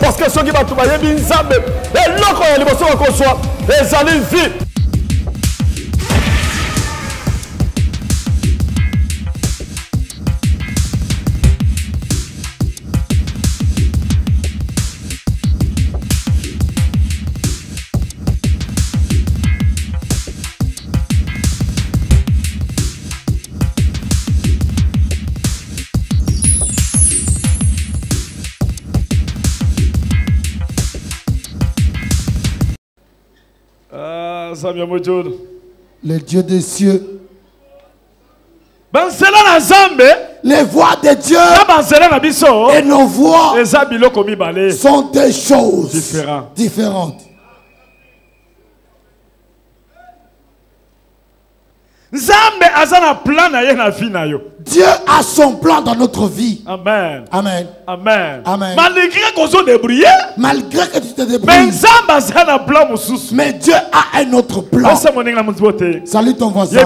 parce que ceux qui vont trouver bien Nzambe et l'autre il va se reconnaître les années vie. Le Dieu des cieux. Les voix de Dieu et nos voix sont des choses différentes. Dieu a son plan dans notre vie. Amen. Amen. Amen. Amen. Malgré que tu te débrouilles, mais Dieu a un autre plan. Salut ton voisin.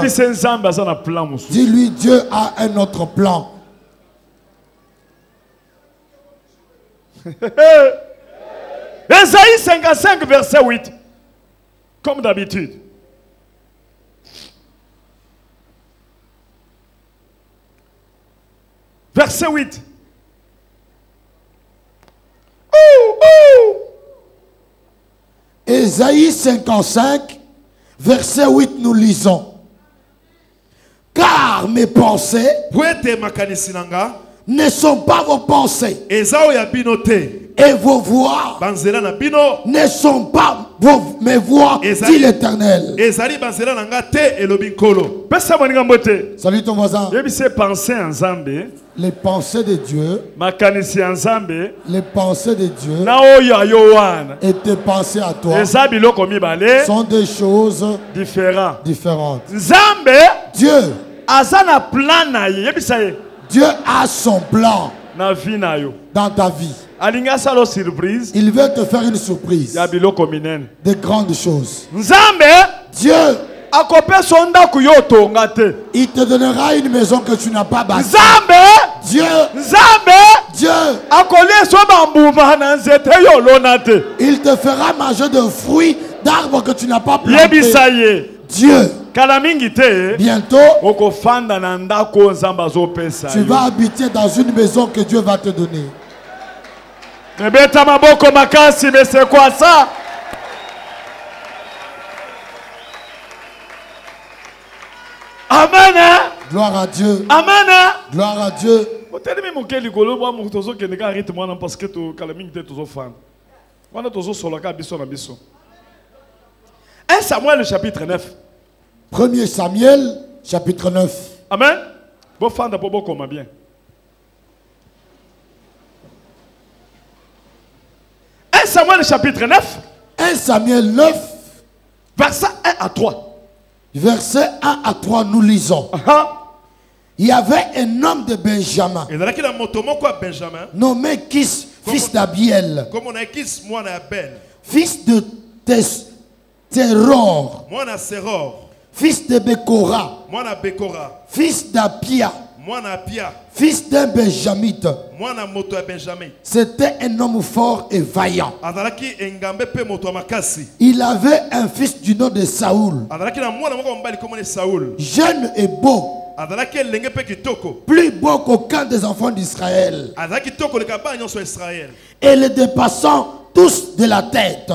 Dis-lui, Dieu a un autre plan. Ésaïe 55 verset 8. Comme d'habitude. Verset 8. Ésaïe 55, verset 8, nous lisons. Car mes pensées ne sont pas vos pensées. Et vos voix ne sont pas mes voix, dit l'Éternel. Salut ton voisin. Les pensées de Dieu, les pensées de Dieu et tes pensées à toi sont des choses différentes. Dieu a son plan dans ta vie. Il veut te faire une surprise de grandes choses. Dieu, il te donnera une maison que tu n'as pas bâtie. Dieu, il te fera manger de fruits d'arbres que tu n'as pas plantés. Dieu, bientôt, tu vas habiter dans une maison que Dieu va te donner. Mais c'est quoi ça? Amen. Gloire à Dieu. Amen. Gloire à Dieu. 1 Samuel chapitre 9. 1er Samuel chapitre 9. Amen. Bon fan d'abord comment bien. 1 Samuel chapitre 9. 1 Samuel 9. Verset 1 à 3. Verset 1 à 3, nous lisons. Il y avait un homme de Benjamin nommé Kis, fils d'Abiel, fils de Teror, fils de Bekora, fils d'Apia, fils d'un Benjamite. C'était un homme fort et vaillant. Il avait un fils du nom de Saoul, jeune et beau, plus beau qu'aucun des enfants d'Israël, et les dépassant tous de la tête.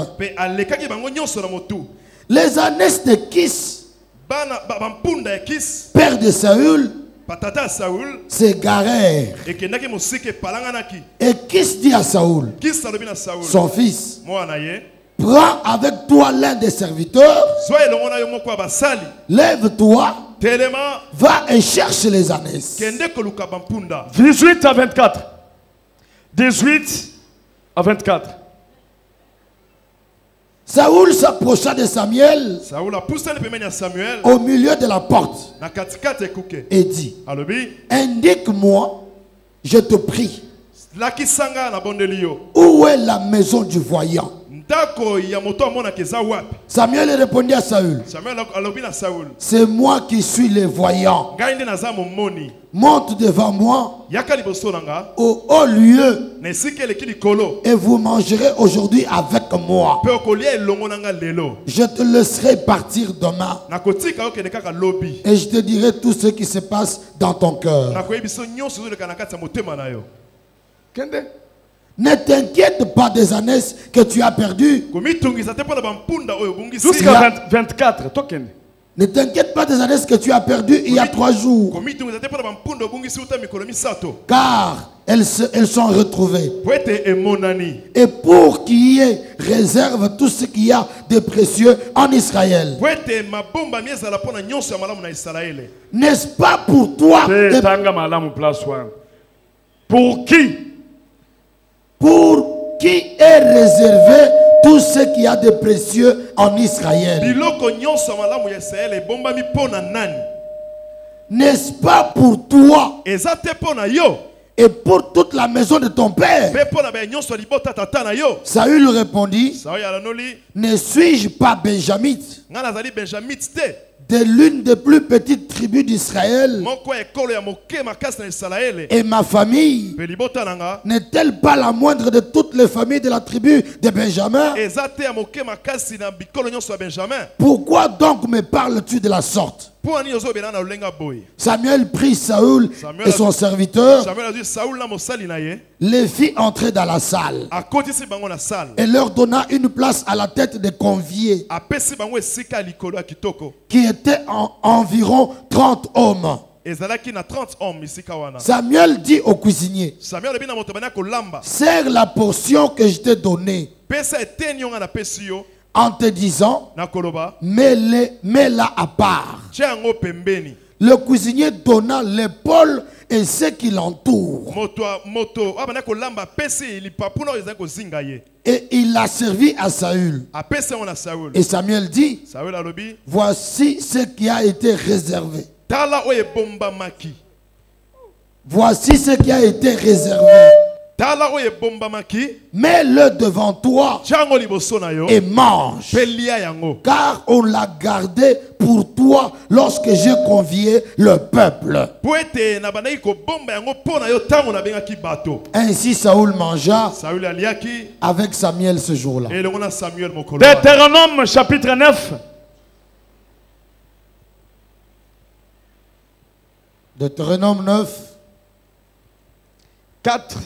Les années de Kis, père de Saoul, s'égarèrent. Et Kis dit à Saoul, son fils, prends avec toi l'un des serviteurs, lève-toi, va et cherche les années. 18 à 24. 18 à 24. Saoul s'approcha de Samuel au milieu de la porte et dit, indique-moi, je te prie, Où est la maison du voyant? Samuel répondit à Saül. C'est moi qui suis le voyant. Monte devant moi au haut lieu et vous mangerez aujourd'hui avec moi. Je te laisserai partir demain et je te dirai tout ce qui se passe dans ton cœur. Ne t'inquiète pas des années que tu as perdues. Jusqu'à 24. Ne t'inquiète pas des années que tu as perdues il y a 3 jours. Car elles sont retrouvées. Et pour qu'il y ait réserve tout ce qu'il y a de précieux en Israël. N'est-ce pas pour toi? Pour qui? Pour qui est réservé tout ce qu'il y a de précieux en Israël? N'est-ce pas pour toi et pour toute la maison de ton père? Saül répondit, ne suis-je pas benjamite de l'une des plus petites tribus d'Israël? Et ma famille n'est-elle pas la moindre de toutes les familles de la tribu de Benjamin? Pourquoi donc me parles-tu de la sorte? Samuel prit Saül et son serviteur, les fit entrer dans la salle et leur donna une place à la tête des conviés qui étaient environ 30 hommes. Samuel dit au cuisinier, serre la portion que je t'ai donnée en te disant, mets-la à part. Le cuisinier donna l'épaule et ce qui l'entoure. Et il l'a servi à Saül. Et Samuel dit, voici ce qui a été réservé. Voici ce qui a été réservé. Mets-le devant toi et mange, car on l'a gardé pour toi lorsque j'ai convié le peuple. Ainsi Saül mangea avec Samuel ce jour-là. Deutéronome chapitre 9. Deutéronome 9. 4.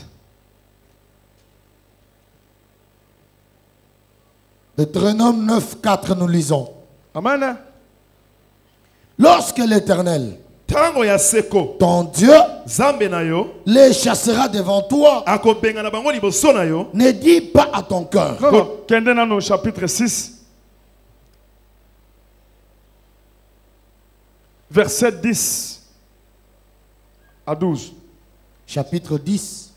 Deutéronome 9, 4, nous lisons. Amen. Lorsque l'Éternel, ton Dieu, les chassera devant toi, ne dis pas à ton cœur. Chapitre 6, verset 10 à 12. Chapitre 10,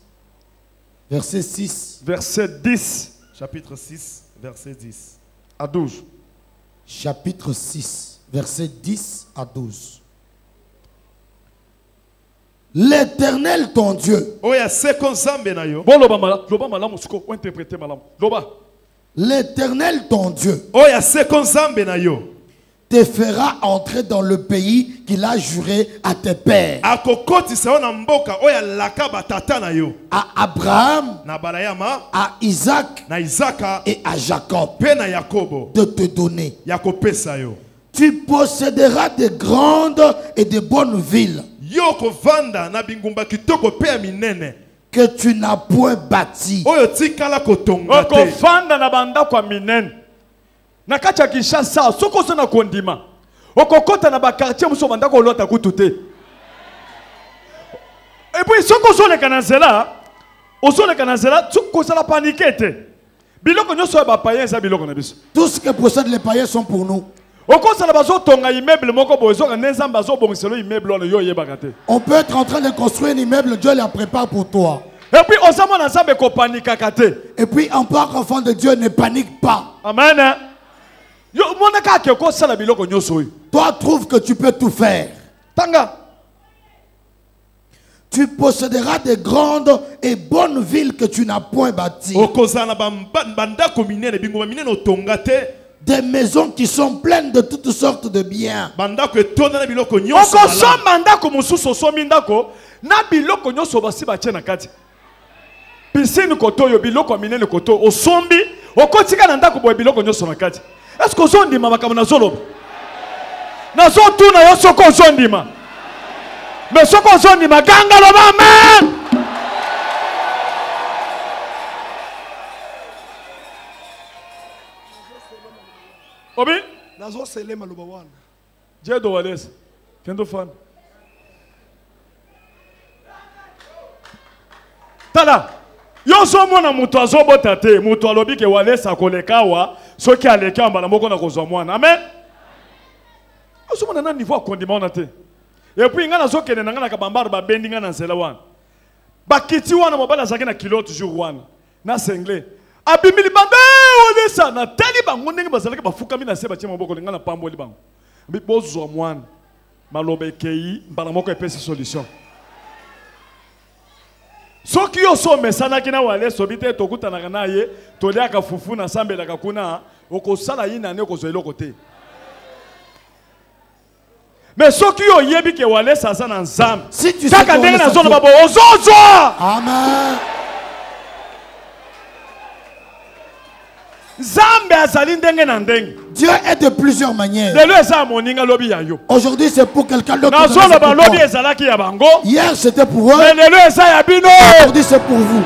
verset 6. Verset 10. Chapitre 6. Verset 10 à 12. Chapitre 6, verset 10 à 12. L'Éternel ton Dieu. L'Éternel ton Dieu te fera entrer dans le pays qu'il a juré à tes pères, à Abraham, à Isaac et à Jacob, de te donner. Tu posséderas de grandes et de bonnes villes que tu n'as point bâties. Nakacha Kinshasa soko sona kondima okokota na ba quartier muso banda ko lota kutute. Et puis soko sona kanazela osona kanazela soko sala paniquete biloko nyoso ba païens za biloko na biso. Tout ce que possèdent les païens sont pour nous. Okosala bazo tonga immeuble moko bozo ka nzamba zo bongiselo immeuble ono yo yebaka te. On peut être en train de construire un immeuble, Dieu la prépare pour toi. Et puis osama na zambe ko panika kate. Et puis en tant qu'enfant de Dieu, ne panique pas. Amen. Toi trouve que tu peux tout faire. Tanga. Tu posséderas des grandes et bonnes villes que tu n'as point bâties. Des maisons qui sont pleines de toutes sortes de biens. Piscine koto yo biloko minene koto osombi okotika na ndako boye biloko nyoso na kati. Est-ce que ozondima makambo na zolo? Na zo tuna yo soko ozondima. Mais soko ozondima ganga lo amen. Obi? Na zo selema lo bawana. Jedo Wales. Kendo fan. Tada. Yo so mwana mutu azobota te, mutu alobi ke Walesa kolekawa, soki aleka mbala moko na kozwa mwana. Amen. Yo so mwana na niveau akondima ona te. Et puis ngana zo kene ngana ka bambara ba bendi ngana nzela wana. Bakiti wana mobala zaki na kilo toujours wana. Na sengle. Abimili bande Walesa na tali bango ndenge bazalaka bafuka mina se batie maboko ngana pamboli bango. Bi bozwa mwana. Malobe kei mbala moko epesi solution. Soki yo so mesana kina wale sobite tokutana na ye toliaka fufu na sambela kakuna okosala yina ne kozwelo kote. Mais soki yo yebi ke wale sasa na nzambe. Si tu sais ndenge na zona babo ozozo. Amen. Zambe azali ndenge na ndenge. Dieu est de plusieurs manières. Aujourd'hui c'est pour quelqu'un d'autre. Hier c'était pour eux. Aujourd'hui c'est pour vous.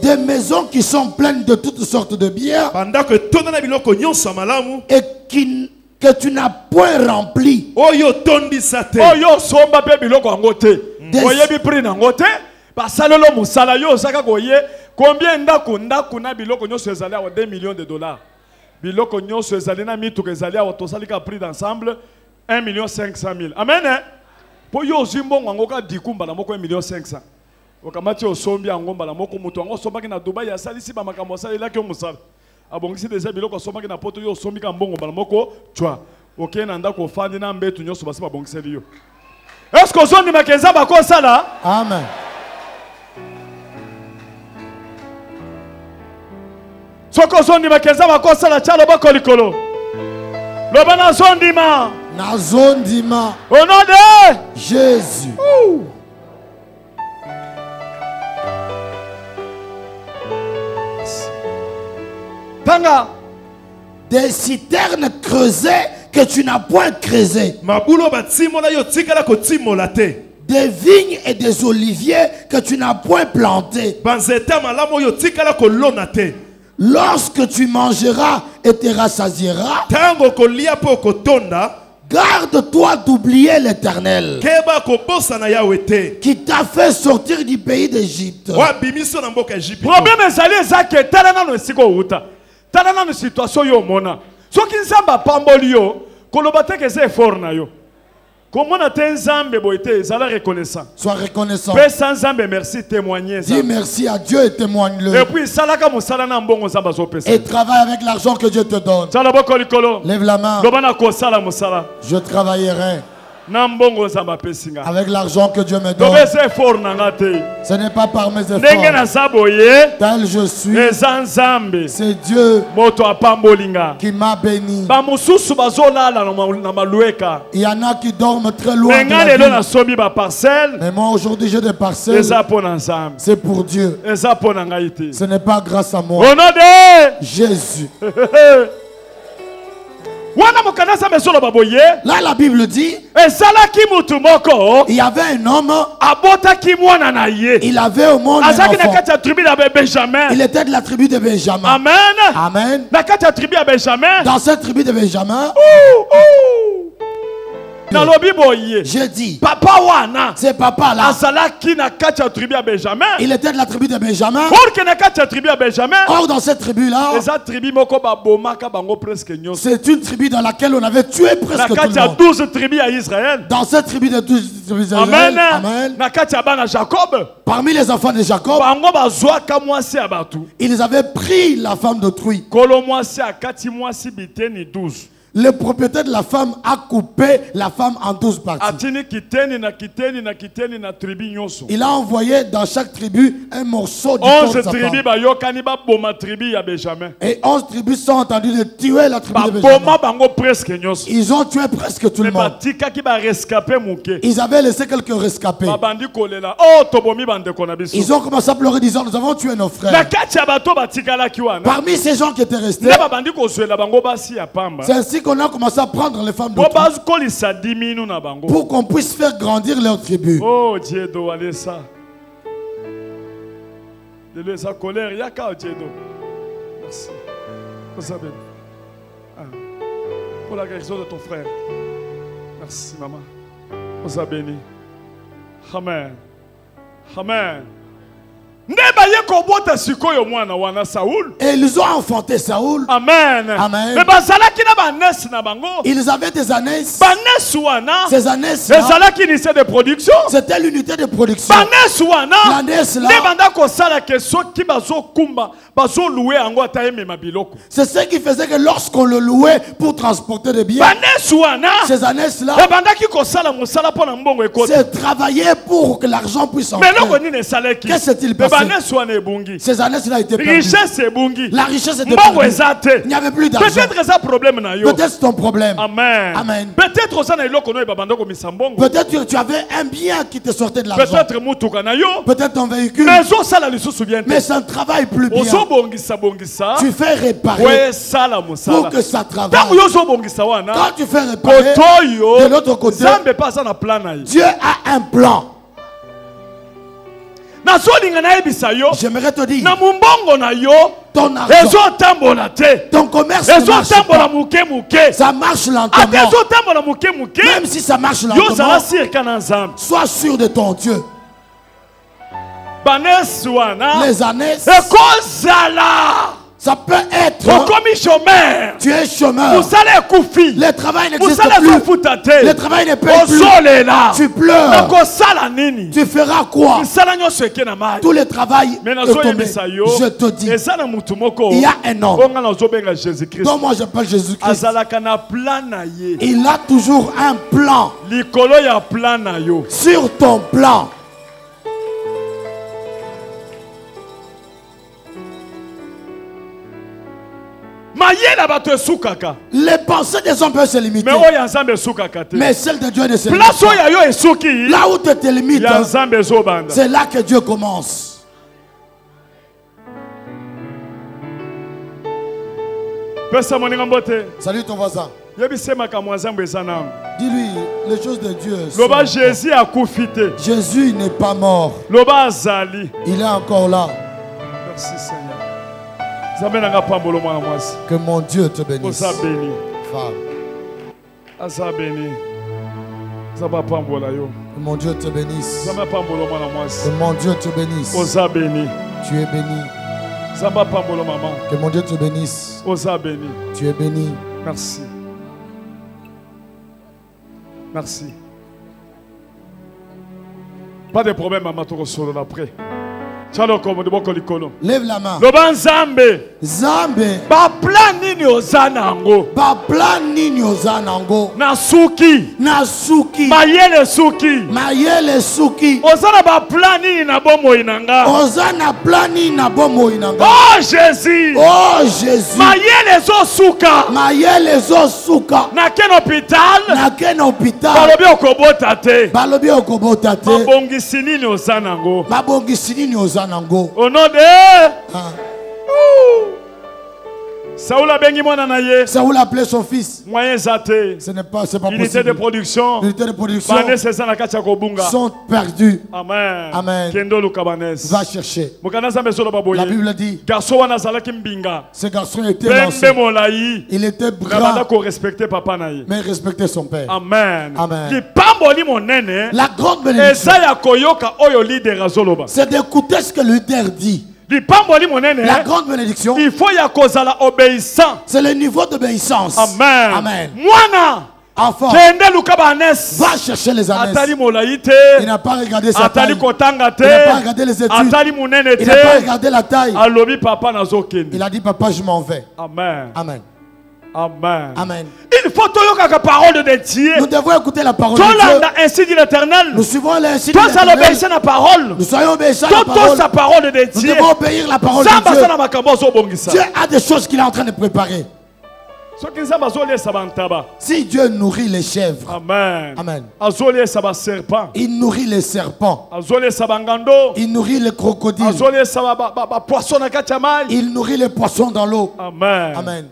Des maisons qui sont pleines de toutes sortes de biens et que tu n'as point rempli. Oyo somba pe biloko angote. Oyebi prix nangote. Basalelo musala yo saka koye. Combien ndaku na biloko nyoso ezali awa 2 millions de dollars. Biloko nyoso ezali na mituka ezali awa tosalika prix d'ensemble 1,5 million. Amen. Po yo zimbongo ngoka dikumba na moko 1,5 million. Okamati osombi angomba na moko mutu ango somba na Dubai asalisi ba makambo asalila ke musala. Abongisi déjà biloko somaki na poto yo somika mbongo bala moko twa OK na ndako fandi na mbetu nyoso basi babongiseli yo. Est-ce que zoni makenza bako sala? Amen. Soko zoni makenza bako sala chalo bako likolo. Lobana zondima. Na zondima. Au nom de Jésus. Des citernes creusées que tu n'as point creusées. Des vignes et des oliviers que tu n'as point plantés. Lorsque tu mangeras et te rassasieras, garde-toi d'oublier l'Éternel qui t'a fait sortir du pays d'Égypte. Problème est tala na situation yo mona soki nzamba pamboli yo kolobate ke c'est fort na yo comment na te nzambe boite zala reconnaissant. Sois reconnaissant. Paix sans nzambe merci témoigner. Dis merci à Dieu et témoigne-le. Et puis salaka musala na mbongo nzamba zo pesa. Et travaille avec l'argent que Dieu te donne. Lève la main. Lobana ko sala musala. Je travaillerai avec l'argent que Dieu me donne. Ce n'est pas par mes efforts. Tel je suis. C'est Dieu qui m'a béni. Il y en a qui dorment très loin de la ville. Mais moi aujourd'hui j'ai des parcelles. C'est pour Dieu. Ce n'est pas grâce à moi. Au nom de Jésus. Là la Bible dit il y avait un homme, il avait au monde un enfant. Il était de la tribu de Benjamin. Amen. Amen. Dans cette tribu de Benjamin, Je dis, papa wana, c'est papa là. Il était de la tribu de Benjamin. Or dans cette tribu là, c'est une tribu dans laquelle on avait tué presque tout le monde. 12 tribus à Israël. Dans cette tribu de 12 tribus d'Israël, amen. Parmi les enfants de Jacob, ils avaient pris la femme d'autrui. Le propriétaire de la femme a coupé la femme en 12 parties. Il a envoyé dans chaque tribu un morceau du corps de sa femme. Et 11 tribus sont entendues de tuer la tribu de Benjamin. Ils ont tué presque tout le monde. Ils avaient laissé quelques rescapés. Ils ont commencé à pleurer disant, nous avons tué nos frères. Parmi ces gens qui étaient restés, c'est ainsi qu'on a commencé à prendre les femmes d'autrui pour qu'on puisse faire grandir leur tribu. Oh Dieu, allez ça. De sa colère, il y a qu'à Dieu. Merci. Pour la guérison de ton frère. Merci maman. On béni. Amen. Amen. Et ils ont enfanté Saoul. Amen. Amen. Ils avaient des ânesses. Ces ânesses de production. C'était l'unité de production. L'ânesse là, c'est ce qui faisait que lorsqu'on le louait pour transporter des biens, ces ânesses là, c'est travailler pour que l'argent puisse entrer. Qu'est-ce s'est-il passé? Ces ânesses-là étaient perdues. La richesse était perdue. Il n'y avait plus d'argent. Peut-être c'est ton problème. Amen. Amen. Peut-être tu avais un bien qui te sortait de l'argent. Peut-être ton véhicule. Mais ça ne travaille plus bien. Tu fais réparer pour que ça travaille. Quand tu fais réparer, de l'autre côté, Dieu a un plan. J'aimerais te dire, ton argent, ton commerce ne marche pas. Ça marche lentement. Même si ça marche lentement, sois sûr de ton Dieu. Les ânnesses, ça peut être tu es chômeur. Le travail n'existe plus. Le travail ne paye plus. Tu pleures. Tu feras quoi? Tout le travail est tombé. Je te dis, il y a un homme dont moi j'appelle Jésus-Christ. Il a toujours un plan sur ton plan. Les pensées des hommes peuvent se limiter, mais celles de Dieu ne se limitent pas. Là où tu te limites, c'est là que Dieu commence. Salut ton voisin. Dis-lui les choses de Dieu. Jésus n'est pas mort. Il est encore là. Merci Seigneur. Que mon Dieu te bénisse. Femme. Que mon Dieu te bénisse. Que mon Dieu te bénisse. Tu es béni. Que mon Dieu te bénisse. Tu es béni. Merci. Merci. Pas de problème, maman, tu reçois après. Lève la main. Zambe. Ba plan nini ozanango. Nasuki. Mayele suki. Ozana ba plan nini na bomo inanga. Oh Jésus. Mayele zo suka. Na ken hôpital. Balobi okobota te. Mabongisi nini ozanango. Au nom de Saoul a appelé son fils. Ce n'est pas possible. Unité de production sont perdus. Amen. Amen. Va chercher. La Bible dit, ce garçon était lancé. Il était grand, mais il respectait son père. Amen. Amen. La grande bénédiction, c'est d'écouter ce que le leader dit. La grande bénédiction, il faut obéissant. C'est le niveau d'obéissance. Amen. Amen. Enfant, va chercher les années. Il n'a pas regardé sa taille. Il n'a pas regardé les études. Il n'a pas regardé la taille. Il a dit, papa, je m'en vais. Amen. Amen. Amen. Amen. Il faut la parole de Dieu. Nous devons écouter la parole de Dieu. Ainsi dit l'Éternel. Nous suivons l'insi de l'Éternel. La parole. Nous soyons obéissants à la parole de Dieu. Nous devons obéir la parole de Dieu. Dieu a des choses qu'il est en train de préparer. Si Dieu nourrit les chèvres, Amen. Amen. Il nourrit les serpents. Il nourrit les crocodiles. Il nourrit les poissons dans l'eau. Amen. Amen.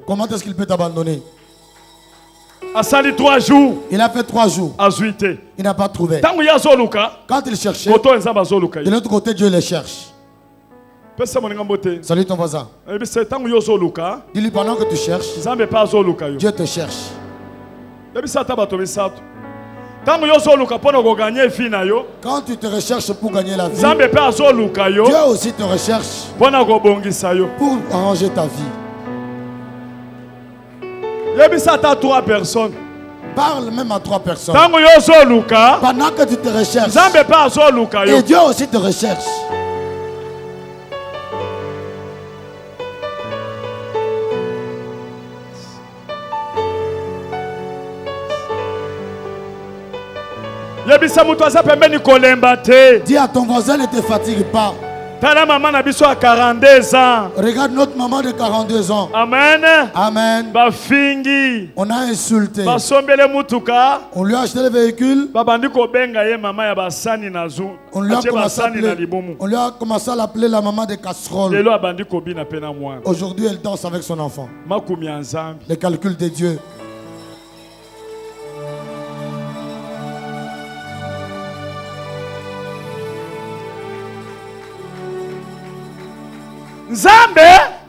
Comment est-ce qu'il peut t'abandonner? 3 jours. Il a fait 3 jours. Il n'a pas trouvé. Quand il cherchait, de l'autre côté, Dieu les cherche. Salut ton voisin. Dis-lui pendant que tu cherches, Dieu te cherche. Quand tu te recherches pour gagner la vie, Dieu aussi te recherche pour arranger ta vie. Parle même à 3 personnes. Pendant que tu te recherches, et Dieu aussi te recherche. Dis à ton voisin, ne te fatigue pas. Regarde notre maman de 42 ans. Amen. Amen. On a insulté. On lui a acheté le véhicule. On lui a commencé à l'appeler la maman de casserole. Aujourd'hui, elle danse avec son enfant. Les calculs de Dieu.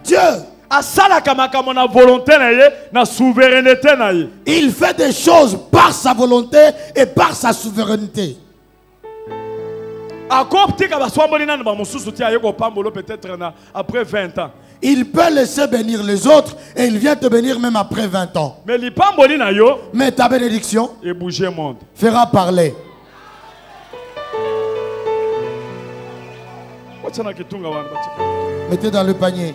Dieu il fait des choses par sa volonté et par sa souveraineté. Après 20 ans. Il peut laisser bénir les autres et il vient te bénir même après 20 ans. Mais ta bénédiction fera parler. Mettez dans le panier.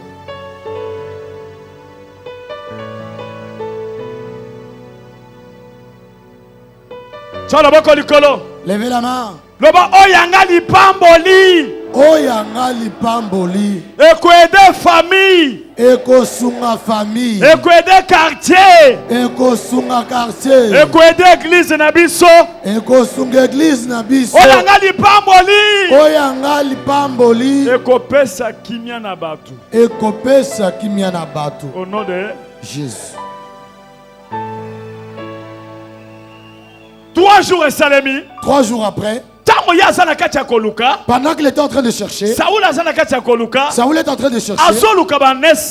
Levez la main. Oyanga lipamboli. Ekoede famille. Ekosunga famille. Ekoede quartier. Ekosunga quartier. Ekoede église na biso. Ekosunga église na biso. Oyanga lipamboli. Oyanga lipamboli. Ekopesa kimia na batu. Ekopesa kimia na batu. Au nom de Jésus. 3 jours et Salemi. 3 jours après. Pendant qu'il était en train de chercher, Saoul est en train de chercher.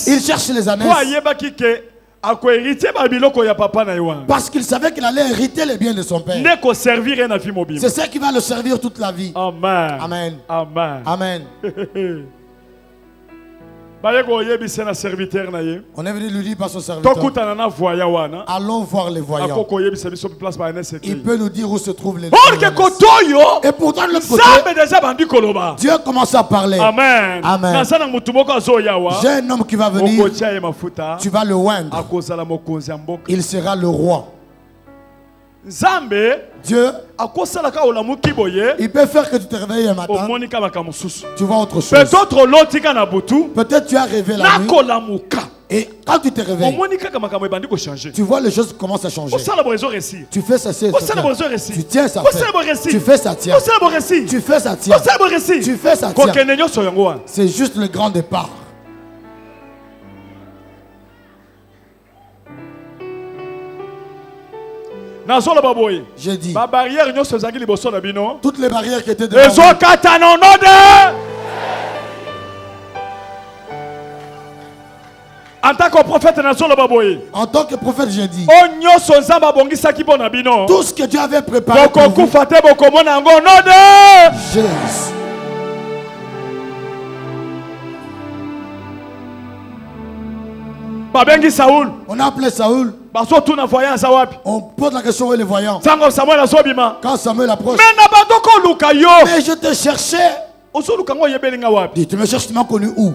Il cherche les ânes. Parce qu'il savait qu'il allait hériter les biens de son père. C'est ça qui va le servir toute la vie. Amen. Amen. Amen. Amen. On est venu lui dire par son serviteur. Allons voir les voyants. Il peut nous dire où se trouvent les voyants. Et pourtant de l'autre côté, Dieu commence à parler. Amen. Amen. J'ai un homme qui va venir. Tu vas le oindre. Il sera le roi. Dieu, il peut faire que tu te réveilles un matin. Tu vois autre chose. Peut-être tu as rêvé la nuit. Et quand tu te réveilles, tu vois les choses commencent à changer. Tu fais ça, tu tiens ça, tu fais ça, tiens. Tu fais ça, tiens. Tu fais ça, tiens. C'est juste le grand départ. J'ai dit. Toutes les barrières qui étaient devant vous. En tant que prophète, j'ai dit. Tout ce que Dieu avait préparé pour vous. Jésus. On a appelé Saoul. On pose la question où est le voyant. Quand Samuel approche. Mais je te cherchais. Dis, tu me cherches, tu m'as connu où?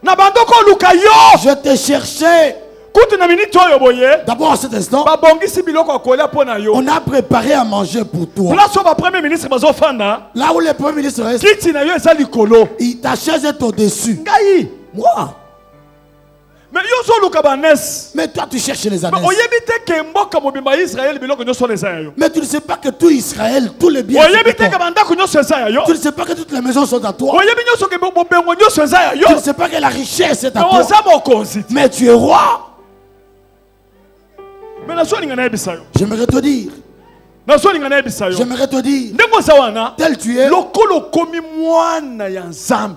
Je te cherchais. D'abord à cet instant, on a préparé à manger pour toi. Là où le premier ministre reste, ta chaise est au-dessus. Moi. Mais toi tu cherches les ânes. Mais tu ne sais pas que tout Israël, tous les biens. Tu ne sais pas que toutes les maisons sont à toi. Tu ne sais pas que la richesse est à toi. Mais tu es roi. J'aimerais te dire. J'aimerais te dire. Tel tu es.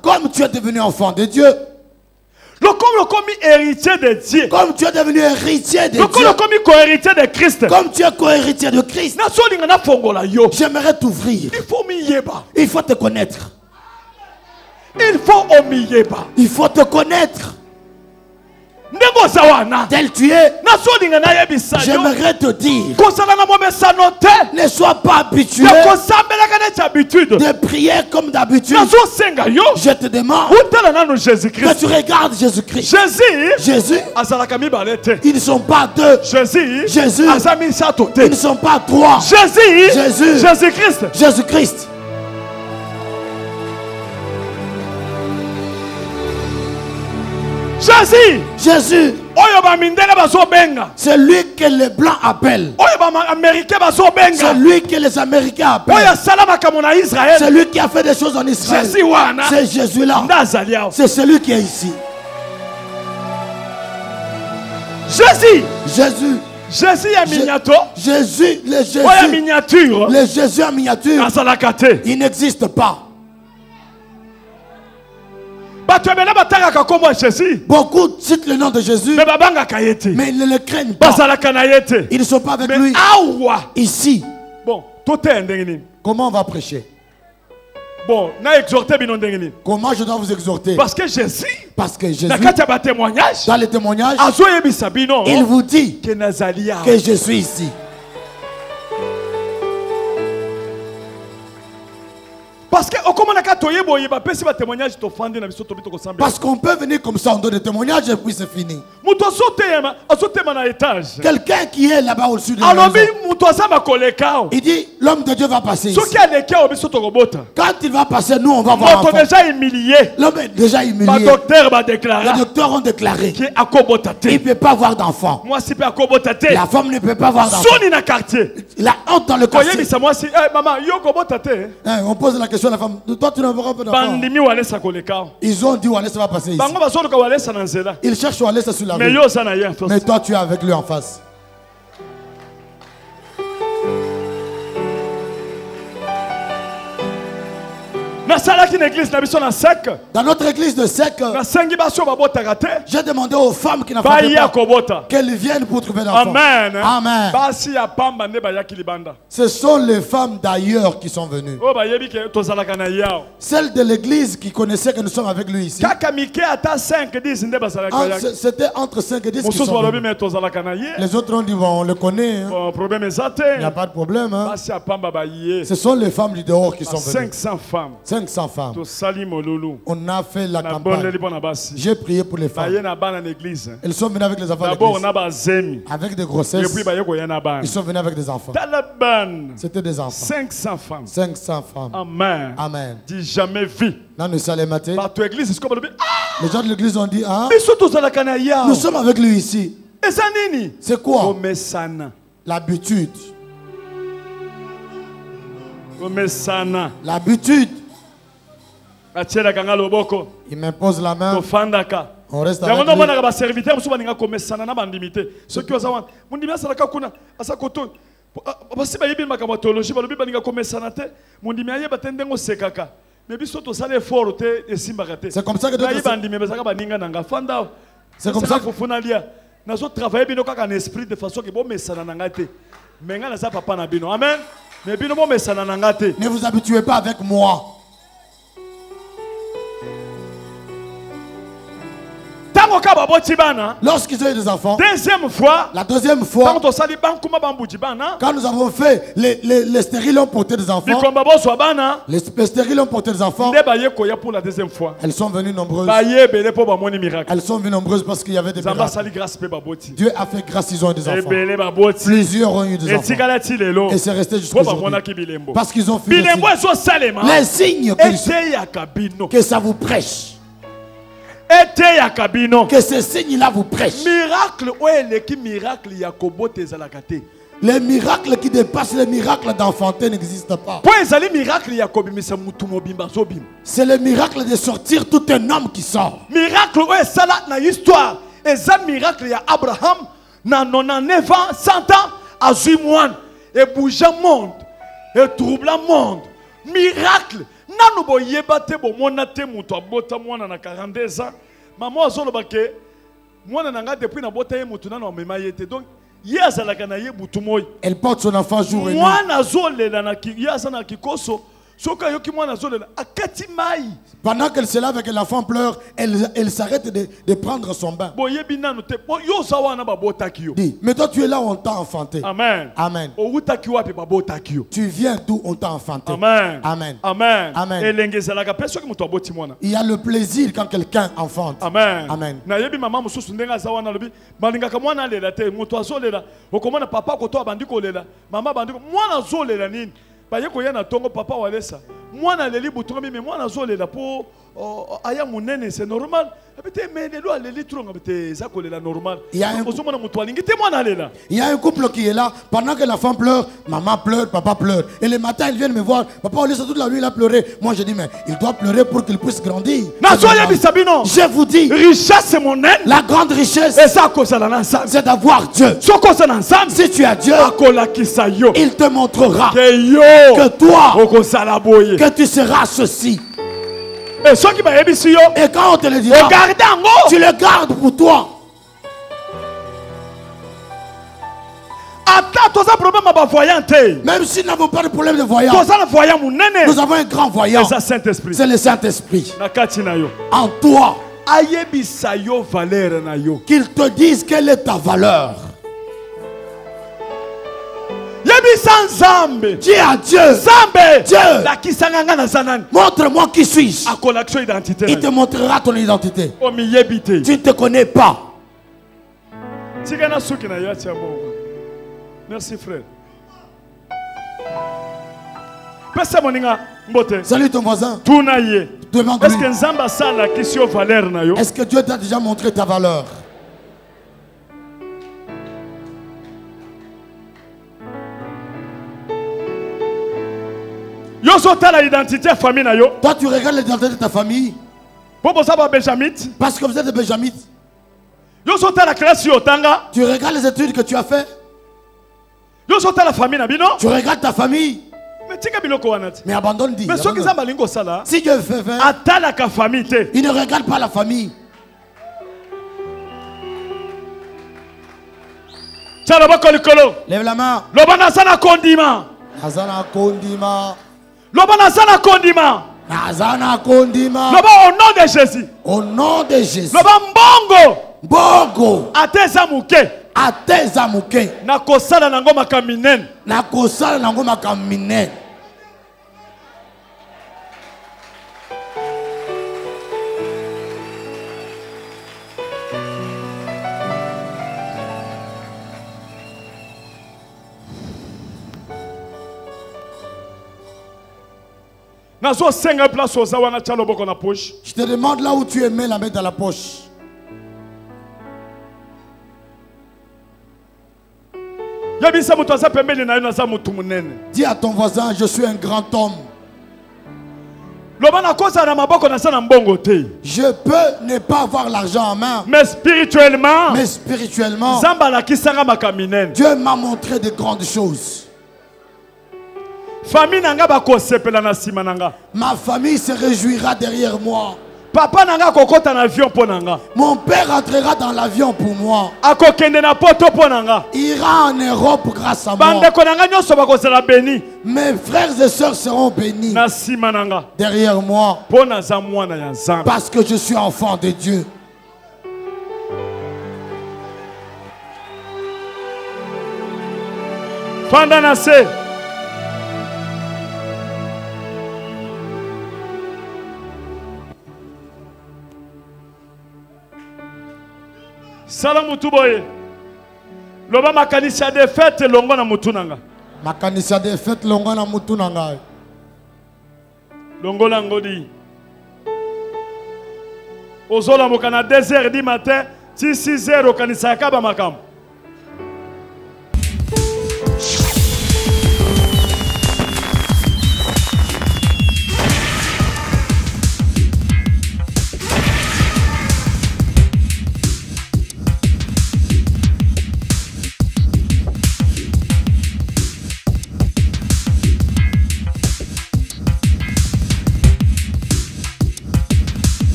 Comme tu es devenu enfant de Dieu. Héritier de Dieu. Comme tu es devenu héritier de Dieu. Co-héritier de Christ. Comme tu es co-héritier de Christ. J'aimerais t'ouvrir. Il faut te connaître. Il faut te connaître. Tel tu es, j'aimerais te dire, ne sois pas habitué de prier comme d'habitude. Je te demande que tu regardes Jésus-Christ. Jésus, ils ne sont pas deux. Jésus, ils ne sont pas trois. Jésus-Christ. Jésus-Christ. Jésus. C'est lui que les Blancs appellent. C'est lui que les Américains appellent. C'est lui qui a fait des choses en Israël. C'est Jésus-là. C'est celui qui est ici. Jésus. Jésus en miniature. Jésus, le Jésus en miniature. Le Jésus en miniature. Il n'existe pas. Beaucoup citent le nom de Jésus, mais ils ne le craignent pas. Ils ne sont pas avec lui. Ici. Bon, comment on va prêcher? Bon, comment je dois vous exhorter? Parce que Jésus, dans les témoignages, il vous dit que je suis ici. Parce qu'on peut venir comme ça, on donne des témoignages et puis c'est fini. Quelqu'un qui est là-bas au-dessus de la maison, il dit, l'homme de Dieu va passer ici. Quand il va passer, nous on va voir. L'homme est déjà humilié. Le docteur ont déclaré qu'il ne peut pas avoir d'enfant. La femme ne peut pas avoir d'enfant. La honte dans le quartier. On pose la question à la femme. Toi tu n'auras pas d'enfant. Ils ont dit Walesa va passer ici. Ils cherchent Walesa sur la rue. Mais toi tu es avec lui en face. Dans notre église de Sec, j'ai demandé aux femmes qui n'ont pas qu'elles viennent pour trouver d'enfants. Amen. Amen. Ce sont les femmes d'ailleurs qui sont venues. Celles de l'église qui connaissaient que nous sommes avec lui ici. C'était entre 5 et 10 qui sont venus. Les autres ont dit bon, on le connaît. Hein. Il n'y a pas de problème. Hein. Ce sont les femmes du dehors qui sont venues. 500 femmes. 500 femmes. On a fait la campagne. J'ai prié pour les femmes. Elles sont venues avec les enfants d'église. Avec des grossesses. Ils sont venus avec des enfants. C'était des enfants. 500 femmes. 500 femmes. Amen. Amen. Dis jamais vu. Dans le Salématé. Les gens de l'église ont dit ah, nous sommes avec lui ici. C'est quoi? L'habitude. L'habitude. Il m'impose la main. On reste avec lui. Ceux qui ont basi bayebi makambo théologie balobi baninga komesana te mondimi ayeba te ndengo sekaka mais biso to sala effort te esimbaka te. C'est comme ça que d'autres bandimi bezaka baninga nanga fanda. C'est comme ça que funa lia nazo travailler bino kaka en esprit de façon que bo mesana nanga te menga na za papa na bino amen mais bino bo mesana nanga te. Ne vous habituez pas avec moi. Lorsqu'ils ont eu des enfants, deuxième fois, la deuxième fois, quand nous avons fait les stériles ont porté des enfants, les stériles ont porté des enfants, pour la deuxième fois. Elles sont venues nombreuses. Elles sont venues nombreuses parce qu'il y avait des miracles. Dieu a fait grâce, ils ont eu des enfants. Plusieurs ont eu des enfants. Et c'est resté jusqu'à aujourd'hui. Parce qu'ils ont fait les signes que ça vous prêche. Que ce signe-là vous prêche. Les miracles qui dépassent les miracles d'enfanter n'existent pas. C'est le miracle de sortir tout un homme qui sort. Miracle ça na histoire. Et ça miracle il y a Abraham na 99 ans, 100 ans à Zimoine et bouge le monde et trouble le monde. Miracle. Nanu bo yebate bo mona te muto abota mwana na 42 ans. Maman azolo bake mwana nanga depuis na bota ye mutu na mema yete. Donc yazalaka na ye butu moy. Elle porte son enfant jour et nuit. Mwana zolela na ki yazana kikoso. Pendant qu'elle se lave et que l'enfant pleure, elle s'arrête de prendre son bain. Dis, mais toi tu es là où on t'a enfanté. Amen. Amen. Tu viens d'où on t'a enfanté. Amen. Amen. Amen. Amen. Il y a le plaisir quand quelqu'un enfante. Amen. Amen. Baye koya na tongo papa walesa mwana leli butongo mais mwana zolela po aya munene c'est normal abite menelo aleli tronga bite zakolela normal ozomona mutu alingi te mwana lela. Il y a un couple qui est là pendant que l'enfant pleure, maman pleure, papa pleure et le matin ils viennent me voir, papa walesa toute la nuit il a pleuré. Moi je dis mais il doit pleurer pour qu'il puisse grandir. Je vous dis richesse monene, la grande richesse c'est d'avoir Dieu. Si tu as Dieu, il te montrera que toi, que tu seras ceci. Et quand on te le dira, tu le gardes pour toi. Même si nous n'avons pas de problème de voyance, nous avons un grand voyant. C'est le Saint-Esprit. En toi, qu'il te dise quelle est ta valeur. Dis à Dieu, Dieu, montre-moi qui suis-je. Il te montrera ton identité. Tu ne te connais pas. Merci frère. Salut ton voisin. Est-ce que Dieu t'a déjà montré ta valeur? Toi tu regardes l'identité de ta famille. Parce que vous êtes des benjamites. Tu regardes les études que tu as fait. Tu regardes ta famille. Mais abandonne, dis. Si Dieu fait faire, il ne regarde pas la famille. Lève la main. Azana kondima. Nazana kondima. Au nom de Jésus. Au nom de Jésus. Bongo. Atezamuke. Nakosala nango makaminen. Je te demande là où tu aimais la mettre dans la poche. Dis à ton voisin, je suis un grand homme. Je peux ne pas avoir l'argent en main. Mais spirituellement, Dieu m'a montré de grandes choses. Ma famille se réjouira derrière moi. Papa nanga kokota na avion po nanga. Mon père entrera dans l'avion pour moi. Akokende na poto po nanga. Ira en Europe grâce à moi. Bande ko nanga nyoso bakozala béni. Mes frères et sœurs seront bénis. Na sima nanga. Derrière moi. Po na za mwana ya Nzambe. Parce que je suis enfant de Dieu. Fanda na se. Sala mutu boye. Loba makanisa de fête longo na mutu nanga. Makanisa de fête longo na mutu nanga. Longo na ngodi. Ozola mokana 2h du matin, 6h kanisa kaba makam.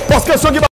Parce que ceux qui